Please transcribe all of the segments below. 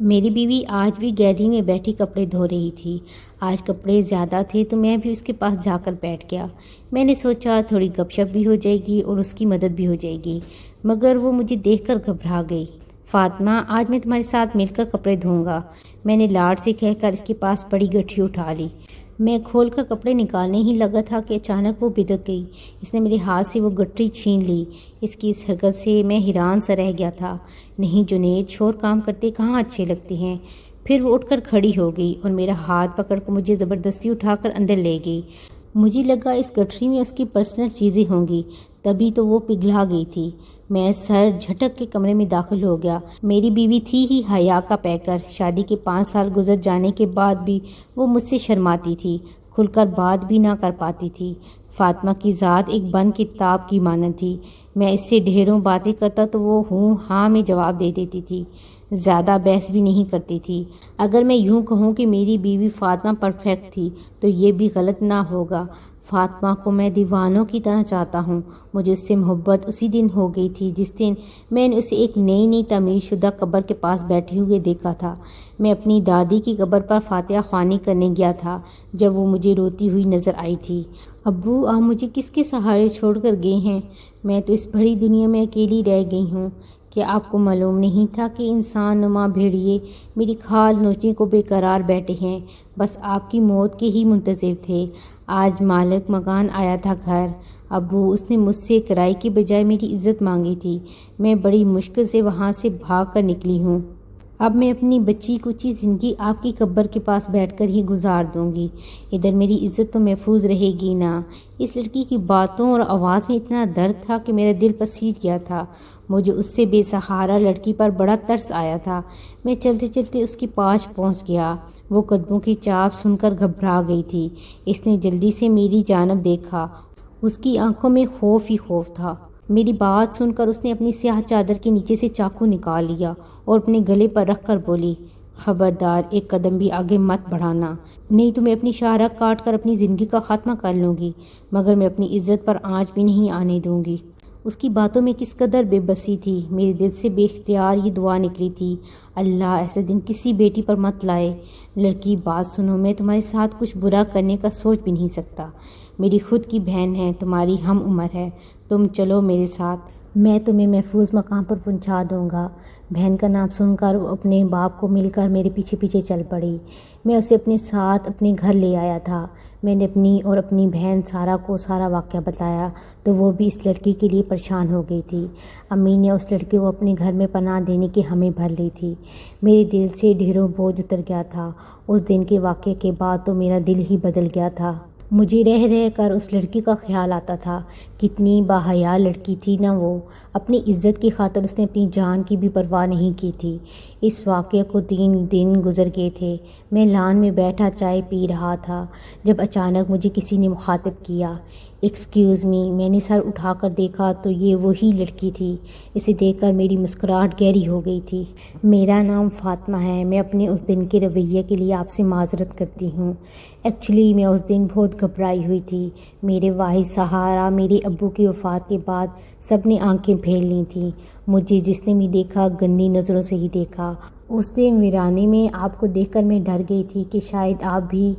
میری بیوی آج بھی گیلری میں بیٹھی کپڑے دھو رہی تھی۔ آج کپڑے زیادہ تھے تو میں بھی اس کے پاس جا کر بیٹھ گیا۔ میں نے سوچا تھوڑی گپ شپ بھی ہو جائے گی اور اس کی مدد بھی ہو جائے گی، مگر وہ مجھے دیکھ کر گھبرا گئی۔ فاطمہ، آج میں تمہارے ساتھ مل کر کپڑے دھوؤں گا، میں نے لاڈ سے کہہ کر اس کے پاس پڑی گٹھی اٹھا لی۔ میں کھول کر کپڑے نکالنے ہی لگا تھا کہ اچانک وہ بدک گئی۔ اس نے میرے ہاتھ سے وہ گٹھی چھین لی۔ اس کی اس حرکت سے میں حیران سا رہ گیا تھا۔ نہیں جنید، شور کام کرتے کہاں اچھے لگتے ہیں۔ پھر وہ اٹھ کر کھڑی ہو گئی اور میرا ہاتھ پکڑ کر مجھے زبردستی اٹھا کر اندر لے گئی۔ مجھے لگا اس گٹھی میں اس کی پرسنل چیزیں ہوں گی، تبھی تو وہ پگھلا گئی تھی۔ میں سر جھٹک کے کمرے میں داخل ہو گیا۔ میری بیوی تھی ہی حیا کا پیکر۔ شادی کے 5 سال گزر جانے کے بعد بھی وہ مجھ سے شرماتی تھی، کھل کر بات بھی نہ کر پاتی تھی۔ فاطمہ کی ذات ایک بند کتاب کی مانند تھی۔ میں اس سے ڈھیروں باتیں کرتا تو وہ ہوں ہاں میں جواب دے دیتی تھی، زیادہ بحث بھی نہیں کرتی تھی۔ اگر میں یوں کہوں کہ میری بیوی فاطمہ پرفیکٹ تھی تو یہ بھی غلط نہ ہوگا۔ فاطمہ کو میں دیوانوں کی طرح چاہتا ہوں۔ مجھے اس سے محبت اسی دن ہو گئی تھی جس دن میں نے اسے ایک نئی تعمیر شدہ قبر کے پاس بیٹھے ہوئے دیکھا تھا۔ میں اپنی دادی کی قبر پر فاتحہ خوانی کرنے گیا تھا جب وہ مجھے روتی ہوئی نظر آئی تھی۔ ابو، آپ مجھے کس کے سہارے چھوڑ کر گئے ہیں؟ میں تو اس بھری دنیا میں اکیلی رہ گئی ہوں۔ کیا آپ کو معلوم نہیں تھا کہ انسان نما بھیڑیے میری کھال نوچنے کو بے قرار بیٹھے ہیں، بس آپ کی موت کے ہی منتظر تھے۔ آج مالک مکان آیا تھا گھر۔ ابو، اس نے مجھ سے کرائے کی بجائے میری عزت مانگی تھی۔ میں بڑی مشکل سے وہاں سے بھاگ کر نکلی ہوں۔ اب میں اپنی بچی کچی زندگی آپ کی قبر کے پاس بیٹھ کر ہی گزار دوں گی۔ ادھر میری عزت تو محفوظ رہے گی نا۔ اس لڑکی کی باتوں اور آواز میں اتنا درد تھا کہ میرا دل پسیج گیا تھا۔ مجھے اس سے بے سہارا لڑکی پر بڑا ترس آیا تھا۔ میں چلتے چلتے اس کے پاس پہنچ گیا۔ وہ قدموں کی چاپ سن کر گھبرا گئی تھی۔ اس نے جلدی سے میری جانب دیکھا۔ اس کی آنکھوں میں خوف ہی خوف تھا۔ میری بات سن کر اس نے اپنی سیاہ چادر کے نیچے سے چاقو نکال لیا اور اپنے گلے پر رکھ کر بولی، خبردار، ایک قدم بھی آگے مت بڑھانا، نہیں تو میں اپنی شاہراہ کاٹ کر اپنی زندگی کا خاتمہ کر لوں گی، مگر میں اپنی عزت پر آنچ بھی نہیں آنے دوں گی۔ اس کی باتوں میں کس قدر بے بسی تھی۔ میرے دل سے بے اختیار یہ دعا نکلی تھی، اللہ ایسا دن کسی بیٹی پر مت لائے۔ لڑکی، بات سنو، میں تمہارے ساتھ کچھ برا کرنے کا سوچ بھی نہیں سکتا۔ میری خود کی بہن ہے، تمہاری ہم عمر ہے، تم چلو میرے ساتھ، میں تمہیں محفوظ مقام پر پہنچا دوں گا۔ بہن کا نام سن کر وہ اپنے باپ کو مل کر میرے پیچھے پیچھے چل پڑی۔ میں اسے اپنے ساتھ اپنے گھر لے آیا تھا۔ میں نے اپنی اور اپنی بہن سارا کو سارا واقعہ بتایا تو وہ بھی اس لڑکی کے لیے پریشان ہو گئی تھی۔ امی نے اس لڑکی کو اپنے گھر میں پناہ دینے کی ہمیں بھر لی تھی۔ میرے دل سے ڈھیروں بوجھ اتر گیا تھا۔ اس دن کے واقعے کے بعد تو میرا دل ہی بدل گیا تھا۔ مجھے رہ رہ کر اس لڑکی کا خیال آتا تھا۔ کتنی باحیا لڑکی تھی نا وہ۔ اپنی عزت کی خاطر اس نے اپنی جان کی بھی پرواہ نہیں کی تھی۔ اس واقعے کو 3 دن گزر گئے تھے۔ میں لان میں بیٹھا چائے پی رہا تھا جب اچانک مجھے کسی نے مخاطب کیا، ایکسکیوز می۔ میں نے سر اٹھا کر دیکھا تو یہ وہی لڑکی تھی۔ اسے دیکھ کر میری مسکراہٹ گہری ہو گئی تھی۔ میرا نام فاطمہ ہے۔ میں اپنے اس دن کے رویے کے لیے آپ سے معذرت کرتی ہوں۔ ایکچولی میں اس دن بہت گھبرائی ہوئی تھی۔ میرے واحد سہارا میرے ابو کی وفات کے بعد سب نے آنکھیں پھیر لی تھیں۔ مجھے جس نے بھی دیکھا گندی نظروں سے ہی دیکھا۔ اس دن ویرانے میں آپ کو دیکھ کر میں ڈر گئی تھی کہ شاید آپ بھی۔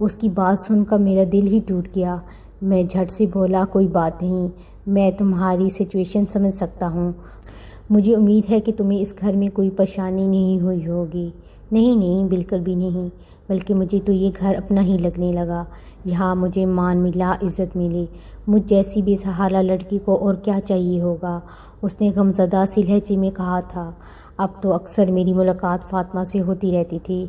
اس کی بات سن کر میرا دل ہی ٹوٹ گیا۔ میں جھٹ سے بولا، کوئی بات نہیں، میں تمہاری سچویشن سمجھ سکتا ہوں۔ مجھے امید ہے کہ تمہیں اس گھر میں کوئی پریشانی نہیں ہوئی ہوگی۔ نہیں، بالکل بھی نہیں، بلکہ مجھے تو یہ گھر اپنا ہی لگنے لگا۔ یہاں مجھے مان ملا، عزت ملی۔ مجھ جیسی بے سہارا لڑکی کو اور کیا چاہیے ہوگا؟ اس نے غمزدہ سی لہجے میں کہا تھا۔ اب تو اکثر میری ملاقات فاطمہ سے ہوتی رہتی تھی۔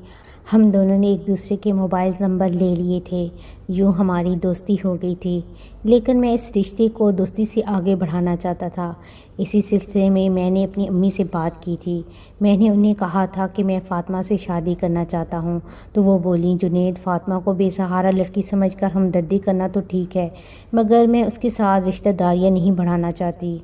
ہم دونوں نے ایک دوسرے کے موبائل نمبر لے لیے تھے، یوں ہماری دوستی ہو گئی تھی۔ لیکن میں اس رشتے کو دوستی سے آگے بڑھانا چاہتا تھا۔ اسی سلسلے میں میں نے اپنی امی سے بات کی تھی۔ میں نے انہیں کہا تھا کہ میں فاطمہ سے شادی کرنا چاہتا ہوں، تو وہ بولیں، جنید، فاطمہ کو بے سہارا لڑکی سمجھ کر ہمدردی کرنا تو ٹھیک ہے، مگر میں اس کے ساتھ رشتہ داریاں نہیں بڑھانا چاہتی۔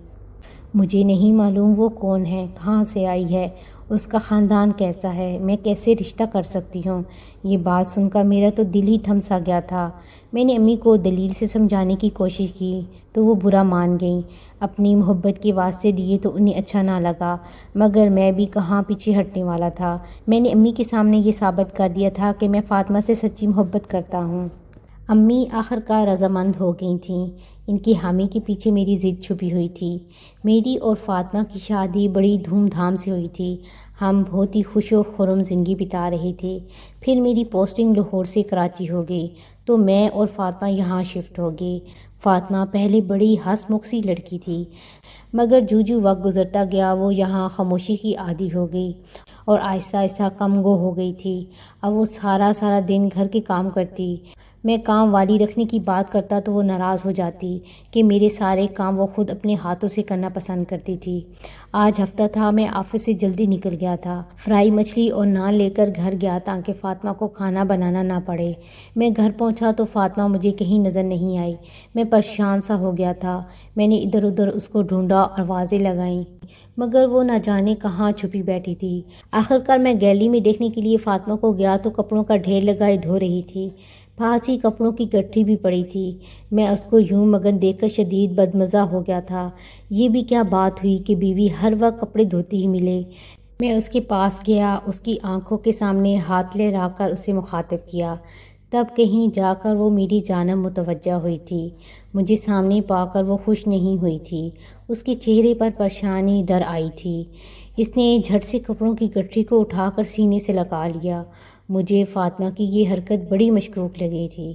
مجھے نہیں معلوم وہ کون ہے، کہاں سے آئی ہے اس کا خاندان کیسا ہے، میں کیسے رشتہ کر سکتی ہوں؟ یہ بات سن کر میرا تو دل ہی تھم سا گیا تھا۔ میں نے امی کو دلیل سے سمجھانے کی کوشش کی تو وہ برا مان گئیں۔ اپنی محبت کے واسطے دیے تو انہیں اچھا نہ لگا، مگر میں بھی کہاں پیچھے ہٹنے والا تھا۔ میں نے امی کے سامنے یہ ثابت کر دیا تھا کہ میں فاطمہ سے سچی محبت کرتا ہوں۔ امی آخر کار رضامند ہو گئی تھیں۔ ان کی حامی کے پیچھے میری ضد چھپی ہوئی تھی۔ میری اور فاطمہ کی شادی بڑی دھوم دھام سے ہوئی تھی۔ ہم بہت ہی خوش و خرم زندگی بتا رہے تھے۔ پھر میری پوسٹنگ لاہور سے کراچی ہو گئی تو میں اور فاطمہ یہاں شفٹ ہو گئے۔ فاطمہ پہلے بڑی ہنس مکھ سی لڑکی تھی، مگر جو وقت گزرتا گیا وہ یہاں خاموشی کی عادی ہو گئی اور آہستہ آہستہ کم گو ہو گئی تھی۔ اب وہ سارا دن گھر کے کام کرتی۔ میں کام والی رکھنے کی بات کرتا تو وہ ناراض ہو جاتی کہ میرے سارے کام وہ خود اپنے ہاتھوں سے کرنا پسند کرتی تھی۔ آج ہفتہ تھا، میں آفس سے جلدی نکل گیا تھا۔ فرائی مچھلی اور نان لے کر گھر گیا تاکہ فاطمہ کو کھانا بنانا نہ پڑے۔ میں گھر پہنچا تو فاطمہ مجھے کہیں نظر نہیں آئی۔ میں پریشان سا ہو گیا تھا۔ میں نے ادھر ادھر اس کو ڈھونڈا اور آوازیں لگائیں، مگر وہ نہ جانے کہاں چھپی بیٹھی تھی۔ آخر کار میں گیلری میں دیکھنے کے لیے فاطمہ کو گیا تو کپڑوں کا ڈھیر لگائے دھو رہی تھی۔ پاس ہی کپڑوں کی گٹھی بھی پڑی تھی۔ میں اس کو یوں مگن دیکھ کر شدید بدمزہ ہو گیا تھا۔ یہ بھی کیا بات ہوئی کہ بیوی ہر وقت کپڑے دھوتی ہی ملے۔ میں اس کے پاس گیا، اس کی آنکھوں کے سامنے ہاتھ لہرا کر اسے مخاطب کیا۔ تب کہیں جا کر وہ میری جانب متوجہ ہوئی تھی۔ مجھے سامنے پا کر وہ خوش نہیں ہوئی تھی۔ اس کے چہرے پر پریشانی در آئی تھی۔ اس نے جھٹ سے کپڑوں کی گٹھی کو اٹھا کر سینے سے لگا لیا۔ مجھے فاطمہ کی یہ حرکت بڑی مشکوک لگی تھی۔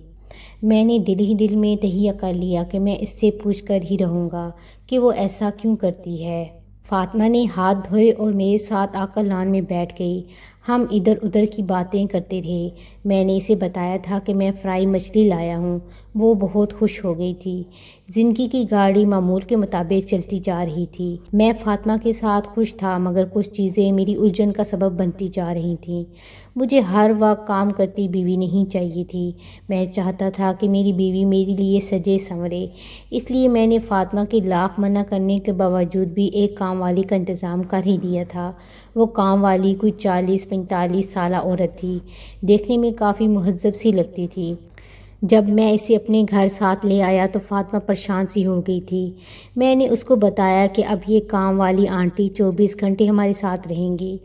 میں نے دل ہی دل میں تہیہ کر لیا کہ میں اس سے پوچھ کر ہی رہوں گا کہ وہ ایسا کیوں کرتی ہے۔ فاطمہ نے ہاتھ دھوئے اور میرے ساتھ آ کر لان میں بیٹھ گئی۔ ہم ادھر ادھر کی باتیں کرتے رہے۔ میں نے اسے بتایا تھا کہ میں فرائی مچھلی لایا ہوں۔ وہ بہت خوش ہو گئی تھی۔ زندگی کی گاڑی معمول کے مطابق چلتی جا رہی تھی۔ میں فاطمہ کے ساتھ خوش تھا، مگر کچھ چیزیں میری الجھن کا سبب بنتی جا رہی تھیں۔ مجھے ہر وقت کام کرتی بیوی نہیں چاہیے تھی۔ میں چاہتا تھا کہ میری بیوی میرے لیے سجے سنورے۔ اس لیے میں نے فاطمہ کے لاکھ منع کرنے کے باوجود بھی ایک کام والی کا انتظام کر ہی دیا تھا۔ وہ کام والی کوئی 40-45 سالہ عورت تھی۔ دیکھنے میں کافی مہذب سی لگتی تھی۔ جب میں اسے اپنے گھر ساتھ لے آیا تو فاطمہ پریشان سی ہو گئی تھی۔ میں نے اس کو بتایا کہ اب یہ کام والی آنٹی 24 گھنٹے ہمارے ساتھ رہیں گی۔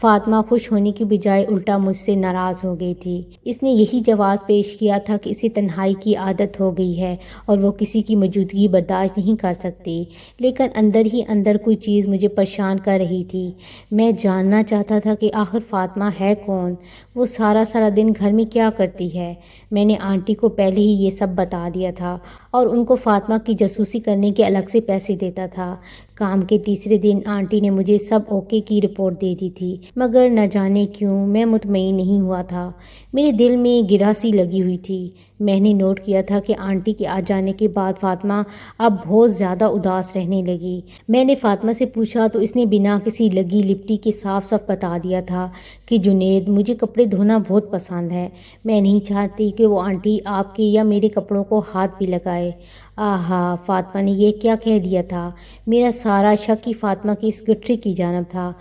فاطمہ خوش ہونے کی بجائے الٹا مجھ سے ناراض ہو گئی تھی۔ اس نے یہی جواز پیش کیا تھا کہ اسے تنہائی کی عادت ہو گئی ہے اور وہ کسی کی موجودگی برداشت نہیں کر سکتی، لیکن اندر ہی اندر کوئی چیز مجھے پریشان کر رہی تھی۔ میں جاننا چاہتا تھا کہ آخر فاطمہ ہے کون، وہ سارا دن گھر میں کیا کرتی ہے۔ میں نے آنٹی کو پہلے ہی یہ سب بتا دیا تھا اور ان کو فاطمہ کی جاسوسی کرنے کے الگ سے پیسے دیتا تھا۔ کام کے تیسرے دن آنٹی نے مجھے سب اوکے کی رپورٹ دے دی تھی، مگر نہ جانے کیوں میں مطمئن نہیں ہوا تھا۔ میرے دل میں گرہ سی لگی ہوئی تھی۔ میں نے نوٹ کیا تھا کہ آنٹی کے آ جانے کے بعد فاطمہ اب بہت زیادہ اداس رہنے لگی۔ میں نے فاطمہ سے پوچھا تو اس نے بنا کسی لگی لپٹی کے صاف بتا دیا تھا کہ جنید، مجھے کپڑے دھونا بہت پسند ہے۔ میں نہیں چاہتی کہ وہ آنٹی آپ کے یا میرے کپڑوں کو ہاتھ بھی لگائے۔ آہا، فاطمہ نے یہ کیا کہہ دیا تھا؟ میرا سارا شک ہی فاطمہ کی اس گٹھری کی جانب تھا۔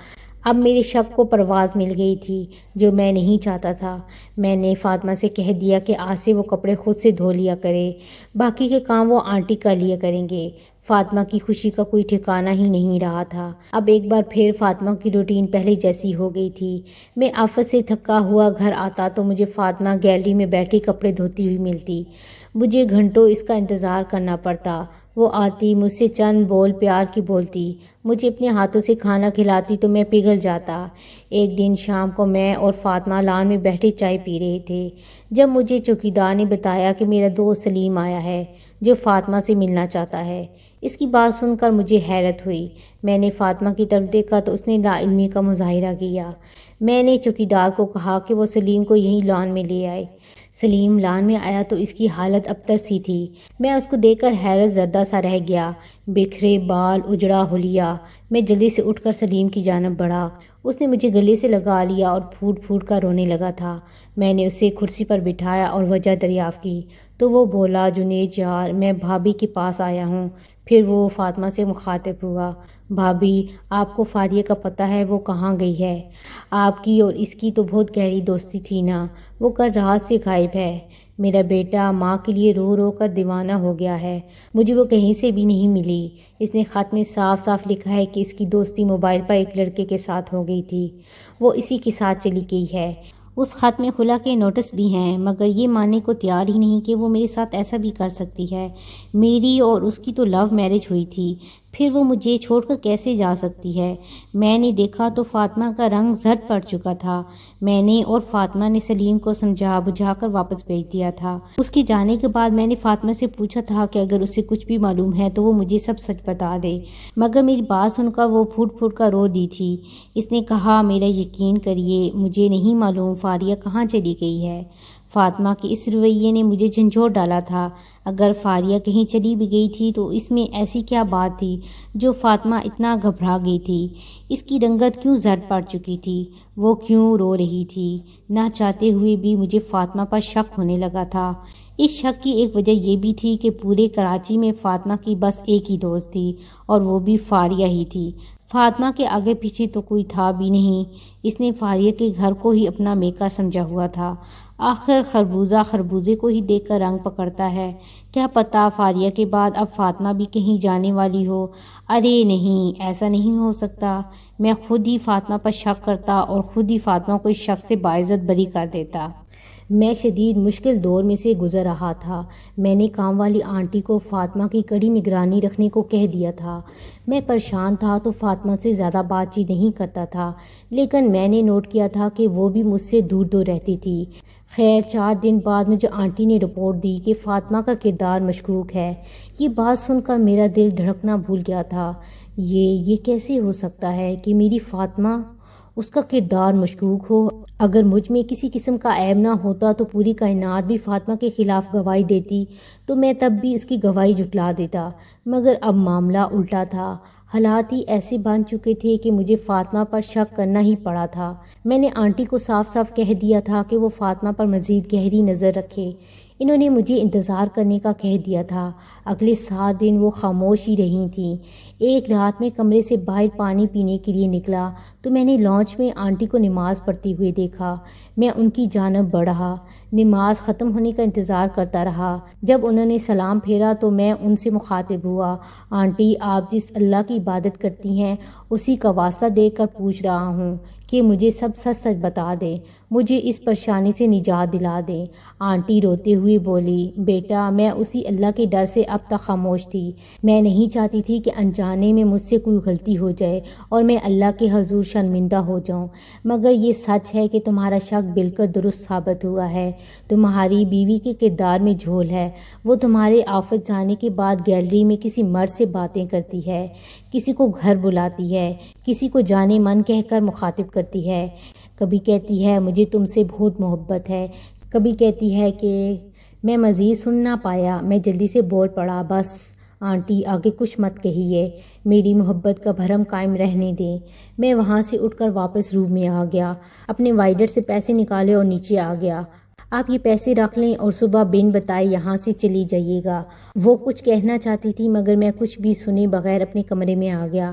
اب میرے شک کو پرواز مل گئی تھی، جو میں نہیں چاہتا تھا۔ میں نے فاطمہ سے کہہ دیا کہ آج سے وہ کپڑے خود سے دھو لیا کرے، باقی کے کام وہ آنٹی کر لیا کریں گے۔ فاطمہ کی خوشی کا کوئی ٹھکانہ ہی نہیں رہا تھا۔ اب ایک بار پھر فاطمہ کی روٹین پہلے جیسی ہو گئی تھی۔ میں آفس سے تھکا ہوا گھر آتا تو مجھے فاطمہ گیلری میں بیٹھی کپڑے دھوتی ہوئی ملتی۔ مجھے گھنٹوں اس کا انتظار کرنا پڑتا۔ وہ آتی، مجھ سے چند بول پیار کی بولتی، مجھے اپنے ہاتھوں سے کھانا کھلاتی تو میں پگھل جاتا۔ ایک دن شام کو میں اور فاطمہ لان میں بیٹھے چائے پی رہے تھے، جب مجھے چوکیدار نے بتایا کہ میرا دوست سلیم آیا ہے جو فاطمہ سے ملنا چاہتا ہے۔ اس کی بات سن کر مجھے حیرت ہوئی۔ میں نے فاطمہ کی طرف دیکھا تو اس نے لا علمی کا مظاہرہ کیا۔ میں نے چوکیدار کو کہا کہ وہ سلیم کو یہیں لان میں لے آئے۔ سلیم لان میں آیا تو اس کی حالت ابتر سی تھی۔ میں اس کو دیکھ کر حیرت زدہ سا رہ گیا۔ بکھرے بال، اجڑا حلیہ۔ میں جلدی سے اٹھ کر سلیم کی جانب بڑھا۔ اس نے مجھے گلے سے لگا لیا اور پھوٹ پھوٹ کر رونے لگا تھا۔ میں نے اسے کرسی پر بٹھایا اور وجہ دریافت کی تو وہ بولا جنید یار میں بھابھی کے پاس آیا ہوں۔ پھر وہ فاطمہ سے مخاطب ہوا، بھابھی آپ کو فاریہ کا پتہ ہے وہ کہاں گئی ہے؟ آپ کی اور اس کی تو بہت گہری دوستی تھی نا، وہ کل رات سے غائب ہے۔ میرا بیٹا ماں کے لیے رو رو کر دیوانہ ہو گیا ہے، مجھے وہ کہیں سے بھی نہیں ملی۔ اس نے خط میں صاف صاف لکھا ہے کہ اس کی دوستی موبائل پر ایک لڑکے کے ساتھ ہو گئی تھی، وہ اسی کے ساتھ چلی گئی ہے۔ اس خط میں خلا کے نوٹس بھی ہیں، مگر یہ ماننے کو تیار ہی نہیں کہ وہ میرے ساتھ ایسا بھی کر سکتی ہے۔ میری اور اس کی تو لو میرج ہوئی تھی، پھر وہ مجھے چھوڑ کر کیسے جا سکتی ہے؟ میں نے دیکھا تو فاطمہ کا رنگ زرد پڑ چکا تھا۔ میں نے اور فاطمہ نے سلیم کو سمجھا بجھا کر واپس بھیج دیا تھا۔ اس کے جانے کے بعد میں نے فاطمہ سے پوچھا تھا کہ اگر اسے کچھ بھی معلوم ہے تو وہ مجھے سب سچ بتا دے، مگر میری بات سن کر وہ پھوٹ پھوٹ کر رو دی تھی۔ اس نے کہا میرا یقین کریے مجھے نہیں معلوم فاریہ کہاں چلی گئی ہے۔ فاطمہ کے اس رویے نے مجھے جھنجھوڑ ڈالا تھا۔ اگر فاریہ کہیں چلی بھی گئی تھی تو اس میں ایسی کیا بات تھی جو فاطمہ اتنا گھبرا گئی تھی؟ اس کی رنگت کیوں زرد پڑ چکی تھی؟ وہ کیوں رو رہی تھی؟ نہ چاہتے ہوئے بھی مجھے فاطمہ پر شک ہونے لگا تھا۔ اس شک کی ایک وجہ یہ بھی تھی کہ پورے کراچی میں فاطمہ کی بس ایک ہی دوست تھی اور وہ بھی فاریہ ہی تھی۔ فاطمہ کے آگے پیچھے تو کوئی تھا بھی نہیں۔ اس نے فاریہ کے گھر کو ہی اپنا میکہ سمجھا ہوا تھا۔ آخر خربوزہ خربوزے کو ہی دیکھ کر رنگ پکڑتا ہے۔ کیا پتہ فاریہ کے بعد اب فاطمہ بھی کہیں جانے والی ہو۔ ارے نہیں، ایسا نہیں ہو سکتا۔ میں خود ہی فاطمہ پر شک کرتا اور خود ہی فاطمہ کو اس شک سے باعزت بری کر دیتا۔ میں شدید مشکل دور میں سے گزر رہا تھا۔ میں نے کام والی آنٹی کو فاطمہ کی کڑی نگرانی رکھنے کو کہہ دیا تھا۔ میں پریشان تھا تو فاطمہ سے زیادہ بات چیت نہیں کرتا تھا، لیکن میں نے نوٹ کیا تھا کہ وہ بھی مجھ سے دور دور رہتی تھی۔ خیر 4 دن بعد مجھے آنٹی نے رپورٹ دی کہ فاطمہ کا کردار مشکوک ہے۔ یہ بات سن کر میرا دل دھڑکنا بھول گیا تھا۔ یہ کیسے ہو سکتا ہے کہ میری فاطمہ، اس کا کردار مشکوک ہو؟ اگر مجھ میں کسی قسم کا عیب نہ ہوتا تو پوری کائنات بھی فاطمہ کے خلاف گواہی دیتی تو میں تب بھی اس کی گواہی جھٹلا دیتا، مگر اب معاملہ الٹا تھا۔ حالات ہی ایسے بن چکے تھے کہ مجھے فاطمہ پر شک کرنا ہی پڑا تھا۔ میں نے آنٹی کو صاف صاف کہہ دیا تھا کہ وہ فاطمہ پر مزید گہری نظر رکھے۔ انہوں نے مجھے انتظار کرنے کا کہہ دیا تھا۔ اگلے 7 دن وہ خاموش ہی رہی تھیں۔ ایک رات میں کمرے سے باہر پانی پینے کے لیے نکلا تو میں نے لانچ میں آنٹی کو نماز پڑھتی ہوئے دیکھا۔ میں ان کی جانب بڑھا، نماز ختم ہونے کا انتظار کرتا رہا۔ جب انہوں نے سلام پھیرا تو میں ان سے مخاطب ہوا، آنٹی آپ جس اللہ کی عبادت کرتی ہیں اسی کا واسطہ دے کر پوچھ رہا ہوں کہ مجھے سب سچ سچ بتا دیں، مجھے اس پریشانی سے نجات دلا دیں۔ آنٹی روتے ہوئے بولی، بیٹا میں اسی اللہ کے ڈر سے اب تک خاموش تھی۔ میں نہیں چاہتی تھی کہ انجانے میں مجھ سے کوئی غلطی ہو جائے اور میں اللہ کے حضور شرمندہ ہو جاؤں، مگر یہ سچ ہے کہ تمہارا شک بالکل درست ثابت ہوا ہے۔ تمہاری بیوی کے کردار میں جھول ہے۔ وہ تمہارے آفس جانے کے بعد گیلری میں کسی مرد سے باتیں کرتی ہے، کسی کو گھر بلاتی ہے، کسی کو جانے من کہہ کر مخاطب کرتی ہے۔ کبھی کہتی ہے مجھے تم سے بہت محبت ہے، کبھی کہتی ہے کہ میں مزید سن نہ پایا، میں جلدی سے بول پڑا، بس آنٹی آگے کچھ مت کہیے، میری محبت کا بھرم قائم رہنے دیں۔ میں وہاں سے اٹھ کر واپس روم میں آ گیا، اپنے وائلیٹ سے پیسے نکالے اور نیچے آ گیا۔ آپ یہ پیسے رکھ لیں اور صبح بن بتائے یہاں سے چلی جائیے گا۔ وہ کچھ کہنا چاہتی تھی مگر میں کچھ بھی سنے بغیر اپنے کمرے میں آ گیا۔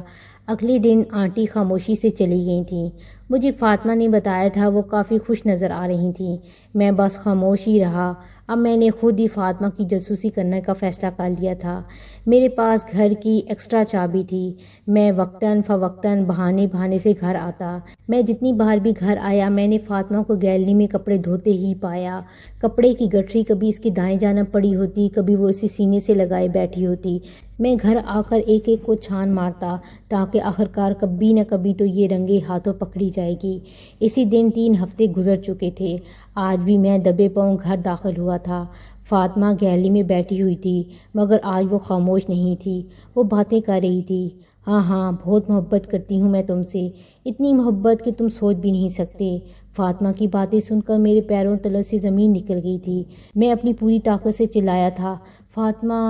اگلے دن آنٹی خاموشی سے چلی گئی تھیں۔ مجھے فاطمہ نے بتایا تھا وہ کافی خوش نظر آ رہی تھیں۔ میں بس خاموش ہی رہا۔ اب میں نے خود ہی فاطمہ کی جاسوسی کرنے کا فیصلہ کر لیا تھا۔ میرے پاس گھر کی ایکسٹرا چابی تھی۔ میں وقتاً فوقتاً بہانے سے گھر آتا۔ میں جتنی بار بھی گھر آیا میں نے فاطمہ کو گیلری میں کپڑے دھوتے ہی پایا۔ کپڑے کی گٹھری کبھی اس کی دائیں جانب پڑی ہوتی، کبھی وہ اسے سینے سے لگائے بیٹھی ہوتی۔ میں گھر آ کر ایک ایک کو چھان مارتا تاکہ آخرکار کبھی نہ کبھی تو یہ رنگے ہاتھوں پکڑی جائے گی۔ اسی دن 3 ہفتے گزر چکے تھے۔ آج بھی میں دبے پاؤں گھر داخل ہوا تھا۔ فاطمہ گیلری میں بیٹھی ہوئی تھی مگر آج وہ خاموش نہیں تھی، وہ باتیں کر رہی تھی۔ ہاں بہت محبت کرتی ہوں میں تم سے، اتنی محبت کہ تم سوچ بھی نہیں سکتے۔ فاطمہ کی باتیں سن کر میرے پیروں تلے سے زمین نکل گئی تھی۔ میں اپنی پوری طاقت سے چلایا تھا، فاطمہ!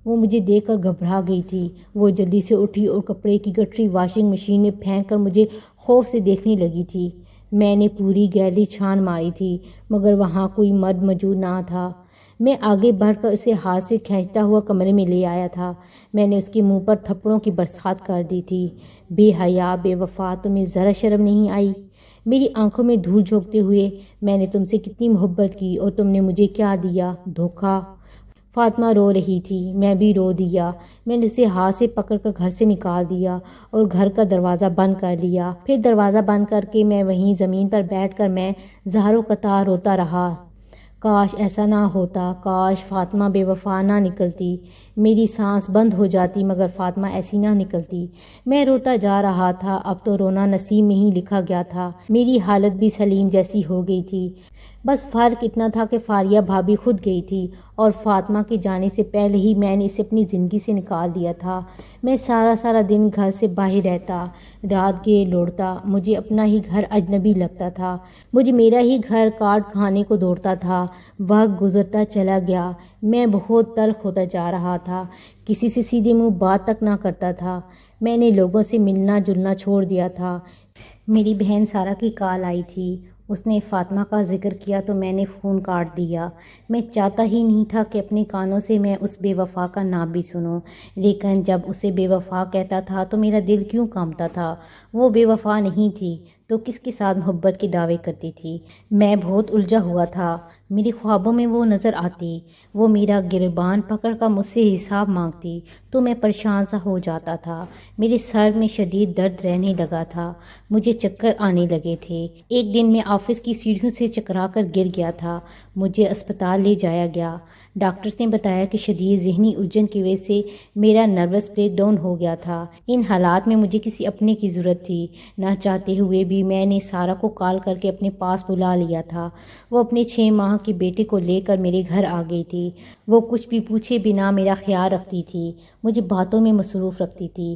وہ مجھے دیکھ کر گھبرا گئی تھی۔ وہ جلدی سے اٹھی اور کپڑے کی گٹھری واشنگ مشین میں پھینک کر مجھے خوف سے دیکھنے لگی تھی۔ میں نے پوری گیلری چھان ماری تھی مگر وہاں کوئی مرد موجود نہ تھا۔ میں آگے بڑھ کر اسے ہاتھ سے کھینچتا ہوا کمرے میں لے آیا تھا۔ میں نے اس کے منہ پر تھپڑوں کی برسات کر دی تھی۔ بے حیا، بے وفا، تمہیں ذرا شرم نہیں آئی؟ میری آنکھوں میں دھول جھونکتے ہوئے، میں نے تم سے کتنی محبت کی اور تم نے مجھے کیا دیا؟ دھوکہ۔ فاطمہ رو رہی تھی، میں بھی رو دیا۔ میں نے اسے ہاتھ سے پکڑ کر گھر سے نکال دیا اور گھر کا دروازہ بند کر لیا۔ پھر دروازہ بند کر کے میں وہیں زمین پر بیٹھ کر میں زہروں قطار روتا رہا۔ کاش ایسا نہ ہوتا، کاش فاطمہ بے وفا نہ نکلتی، میری سانس بند ہو جاتی مگر فاطمہ ایسی نہ نکلتی۔ میں روتا جا رہا تھا، اب تو رونا نصیب میں ہی لکھا گیا تھا۔ میری حالت بھی سلیم جیسی ہو گئی تھی، بس فرق اتنا تھا کہ فاریہ بھابھی خود گئی تھی اور فاطمہ کے جانے سے پہلے ہی میں نے اسے اپنی زندگی سے نکال دیا تھا۔ میں سارا دن گھر سے باہر رہتا، رات گئے لوٹتا، مجھے اپنا ہی گھر اجنبی لگتا تھا، مجھے میرا ہی گھر کاٹ کھانے کو دوڑتا تھا۔ وقت گزرتا چلا گیا، میں بہت تلخ ہوتا جا رہا تھا، کسی سے سیدھے منہ بات تک نہ کرتا تھا۔ میں نے لوگوں سے ملنا جلنا چھوڑ دیا تھا۔ میری بہن سارا کی کال آئی تھی، اس نے فاطمہ کا ذکر کیا تو میں نے فون کاٹ دیا۔ میں چاہتا ہی نہیں تھا کہ اپنے کانوں سے میں اس بے وفا کا نام بھی سنوں، لیکن جب اسے بے وفا کہتا تھا تو میرا دل کیوں کانپتا تھا؟ وہ بے وفا نہیں تھی تو کس کے ساتھ محبت کے دعوے کرتی تھی؟ میں بہت الجھا ہوا تھا۔ میرے خوابوں میں وہ نظر آتی، وہ میرا گریبان پکڑ کر مجھ سے حساب مانگتی تو میں پریشان سا ہو جاتا تھا۔ میرے سر میں شدید درد رہنے لگا تھا، مجھے چکر آنے لگے تھے۔ ایک دن میں آفس کی سیڑھیوں سے چکرا کر گر گیا تھا، مجھے اسپتال لے جایا گیا۔ ڈاکٹرز نے بتایا کہ شدید ذہنی الجھن کی وجہ سے میرا نروس بریک ڈاؤن ہو گیا تھا۔ ان حالات میں مجھے کسی اپنے کی ضرورت تھی۔ نہ چاہتے ہوئے بھی میں نے سارا کو کال کر کے اپنے پاس بلا لیا تھا۔ وہ اپنے 6 ماہ کے بیٹے کو لے کر میرے گھر آ گئی تھی۔ وہ کچھ بھی پوچھے بنا میرا خیال رکھتی تھی، مجھے باتوں میں مصروف رکھتی تھی،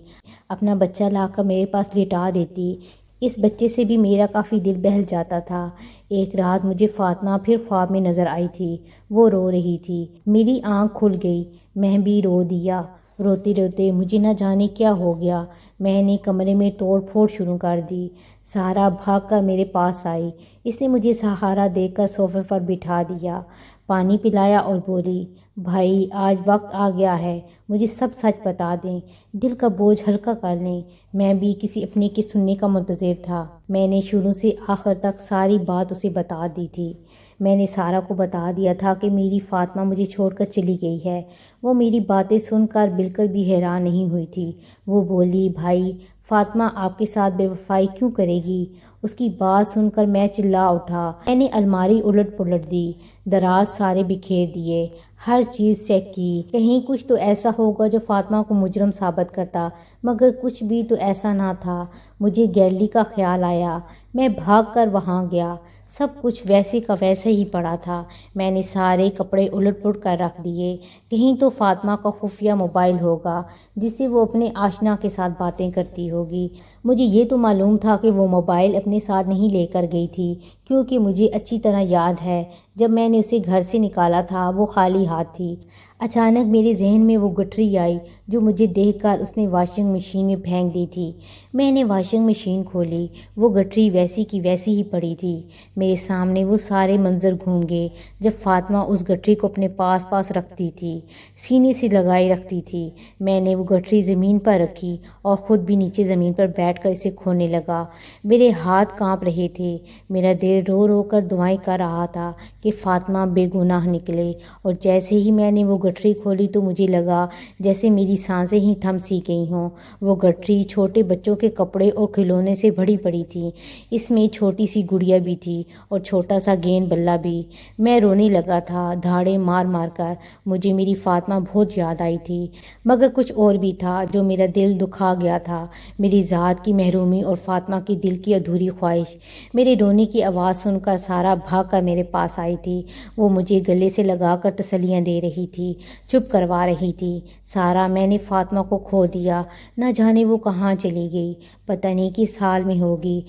اپنا بچہ لا کر میرے پاس لٹا دیتی۔ اس بچے سے بھی میرا کافی دل بہل جاتا تھا۔ ایک رات مجھے فاطمہ پھر خواب میں نظر آئی تھی، وہ رو رہی تھی۔ میری آنکھ کھل گئی، میں بھی رو دیا۔ روتے روتے مجھے نہ جانے کیا ہو گیا، میں نے کمرے میں توڑ پھوڑ شروع کر دی۔ سارا بھاگ کر میرے پاس آئی، اس نے مجھے سہارا دے کر صوفے پر بٹھا دیا، پانی پلایا اور بولی، بھائی آج وقت آ گیا ہے، مجھے سب سچ بتا دیں، دل کا بوجھ ہلکا کر لیں۔ میں بھی کسی اپنے کے سننے کا منتظر تھا۔ میں نے شروع سے آخر تک ساری بات اسے بتا دی تھی۔ میں نے سارا کو بتا دیا تھا کہ میری فاطمہ مجھے چھوڑ کر چلی گئی ہے۔ وہ میری باتیں سن کر بالکل بھی حیران نہیں ہوئی تھی۔ وہ بولی، بھائی فاطمہ آپ کے ساتھ بے وفائی کیوں کرے گی؟ اس کی بات سن کر میں چلا اٹھا۔ میں نے الماری الٹ پلٹ دی، دراز سارے بکھیر دیے، ہر چیز چیک کی، کہیں کچھ تو ایسا ہوگا جو فاطمہ کو مجرم ثابت کرتا، مگر کچھ بھی تو ایسا نہ تھا۔ مجھے گیلری کا خیال آیا، میں بھاگ کر وہاں گیا، سب کچھ ویسے کا ویسے ہی پڑا تھا۔ میں نے سارے کپڑے الٹ پلٹ کر رکھ دیے، کہیں تو فاطمہ کا خفیہ موبائل ہوگا جس سے وہ اپنے آشنا کے ساتھ باتیں کرتی ہوگی۔ مجھے یہ تو معلوم تھا کہ وہ موبائل اپنے ساتھ نہیں لے کر گئی تھی، کیونکہ مجھے اچھی طرح یاد ہے جب میں نے اسے گھر سے نکالا تھا وہ خالی ہاتھ تھی۔ اچانک میرے ذہن میں وہ گٹھری آئی جو مجھے دیکھ کر اس نے واشنگ مشین میں پھینک دی تھی۔ میں نے واشنگ مشین کھولی، وہ گٹھری ویسی کی ویسی ہی پڑی تھی۔ میرے سامنے وہ سارے منظر گھوم گئے جب فاطمہ اس گٹھری کو اپنے پاس رکھتی تھی، سینے سے لگائی رکھتی تھی۔ میں نے وہ گٹھری زمین پر رکھی اور خود بھی نیچے زمین پر بیٹھ کر اسے کھونے لگا۔ میرے ہاتھ کانپ رہے تھے، میرا دل رو رو کر دعائیں کر رہا تھا کہ فاطمہ بے گناہ نکلے۔ اور جیسے ہی میں نے وہ گٹھری کھولی تو مجھے لگا جیسے میری سانسیں ہی تھم سی گئی ہوں۔ وہ گٹھری چھوٹے بچوں کے کپڑے اور کھلونے سے بھری پڑی تھی، اس میں چھوٹی سی گڑیا بھی تھی اور چھوٹا سا گیند بلا بھی۔ میں رونے لگا تھا، دھاڑے مار مار کر۔ مجھے میری فاطمہ بہت یاد آئی تھی، مگر کچھ اور بھی تھا جو میرا دل دکھا گیا تھا، میری ذات کی محرومی اور فاطمہ کی دل کی ادھوری خواہش۔ میرے رونے کی آواز سن کر سارا بھاگ کر میرے پاس آئی تھی، وہ مجھے گلے سے لگا کر تسلیاں دے رہی تھی، چپ کروا رہی تھی۔ سارا، میں نے فاطمہ کو کھو دیا، نہ جانے وہ کہاں چلی گئی، پتہ نہیں کس حال میں ہوگی۔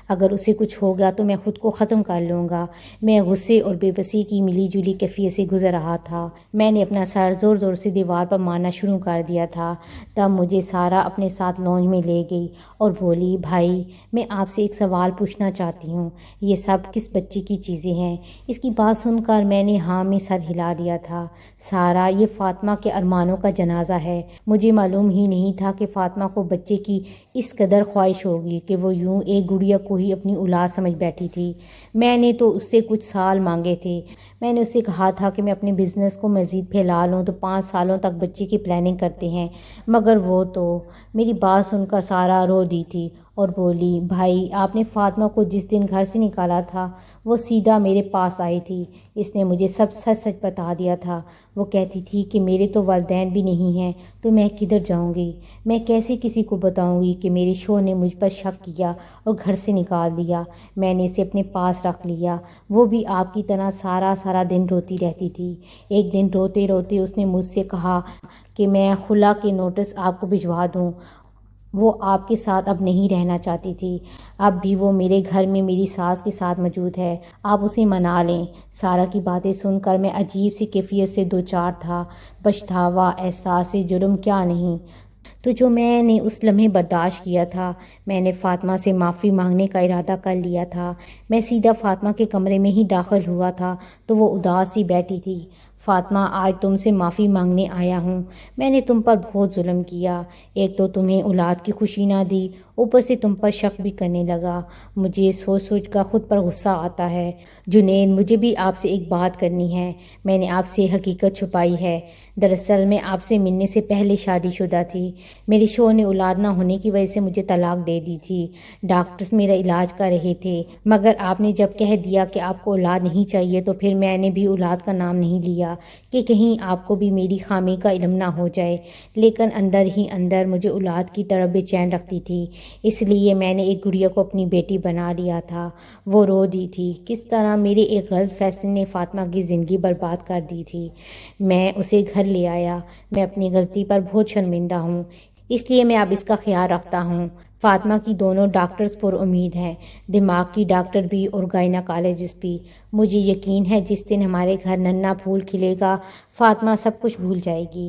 اگر اسے کچھ ہو گیا تو میں خود کو ختم کر لوں گا۔ میں غصے اور بے بسی کی ملی جلی کیفیت سے گزر رہا تھا۔ میں نے اپنا سر زور زور سے دیوار پر مارنا شروع کر دیا تھا۔ تب مجھے سارا اپنے ساتھ لانج میں لے گئی اور بولی، بھائی میں آپ سے ایک سوال پوچھنا چاہتی ہوں، یہ سب کس بچے کی چیزیں ہیں؟ اس کی بات سن کر میں نے ہاں میں سر ہلا دیا تھا۔ سارا، یہ فاطمہ کے ارمانوں کا جنازہ ہے۔ مجھے معلوم ہی نہیں تھا کہ فاطمہ کو بچے کی اس قدر خواہش ہوگی کہ وہ یوں ایک گڑیا کو ہی اپنی اولاد سمجھ بیٹھی تھی۔ میں نے تو اس سے کچھ سال مانگے تھے۔ میں نے اس سے کہا تھا کہ میں اپنے بزنس کو مزید پھیلا لوں تو 5 سالوں تک بچے کی پلاننگ کرتے ہیں، مگر وہ تو… میری بات سن کر سارا رو دی تھی اور بولی، بھائی آپ نے فاطمہ کو جس دن گھر سے نکالا تھا وہ سیدھا میرے پاس آئی تھی۔ اس نے مجھے سب سچ سچ بتا دیا تھا۔ وہ کہتی تھی کہ میرے تو والدین بھی نہیں ہیں تو میں کدھر جاؤں گی؟ میں کیسے کسی کو بتاؤں گی کہ میرے شوہر نے مجھ پر شک کیا اور گھر سے نکال دیا؟ میں نے اسے اپنے پاس رکھ لیا۔ وہ بھی آپ کی طرح سارا دن روتی رہتی تھی۔ ایک دن روتے روتے اس نے مجھ سے کہا کہ میں خلا کے نوٹس آپ کو بھجوا دوں۔ وہ آپ کے ساتھ اب نہیں رہنا چاہتی تھی۔ اب بھی وہ میرے گھر میں میری ساس کے ساتھ موجود ہے۔ آپ اسے منا لیں۔ سارا کی باتیں سن کر میں عجیب سی کیفیت سے دوچار تھا۔ پچھتاوا، احساس جرم، کیا نہیں تو جو میں نے اس لمحے برداشت کیا تھا۔ میں نے فاطمہ سے معافی مانگنے کا ارادہ کر لیا تھا۔ میں سیدھا فاطمہ کے کمرے میں ہی داخل ہوا تھا تو وہ اداس سی بیٹھی تھی۔ فاطمہ، آج تم سے معافی مانگنے آیا ہوں۔ میں نے تم پر بہت ظلم کیا۔ ایک تو تمہیں اولاد کی خوشی نہ دی، اوپر سے تم پر شک بھی کرنے لگا۔ مجھے سوچ کر خود پر غصہ آتا ہے۔ جنید، مجھے بھی آپ سے ایک بات کرنی ہے۔ میں نے آپ سے حقیقت چھپائی ہے۔ دراصل میں آپ سے ملنے سے پہلے شادی شدہ تھی۔ میرے شوہر نے اولاد نہ ہونے کی وجہ سے مجھے طلاق دے دی تھی۔ ڈاکٹرز میرا علاج کر رہے تھے، مگر آپ نے جب کہہ دیا کہ آپ کو اولاد نہیں چاہیے تو پھر میں نے بھی اولاد کا نام نہیں لیا کہ کہیں آپ کو بھی میری خامی کا علم نہ ہو جائے، لیکن اندر ہی اندر مجھے اولاد کی طرف بے چین رکھتی تھی۔ اس لیے میں نے ایک گڑیا کو اپنی بیٹی بنا لیا تھا۔ وہ رو دی تھی، کس طرح میرے ایک غلط فیصلے نے فاطمہ کی زندگی برباد کر دی تھی۔ میں اسے گھر لے آیا۔ میں اپنی غلطی پر بہت شرمندہ ہوں، اس لیے میں اب اس کا خیال رکھتا ہوں۔ فاطمہ کی دونوں ڈاکٹرز پر امید ہیں، دماغ کی ڈاکٹر بھی اور گائنیکالوجسٹ بھی۔ مجھے یقین ہے جس دن ہمارے گھر ننا پھول کھلے گا، فاطمہ سب کچھ بھول جائے گی۔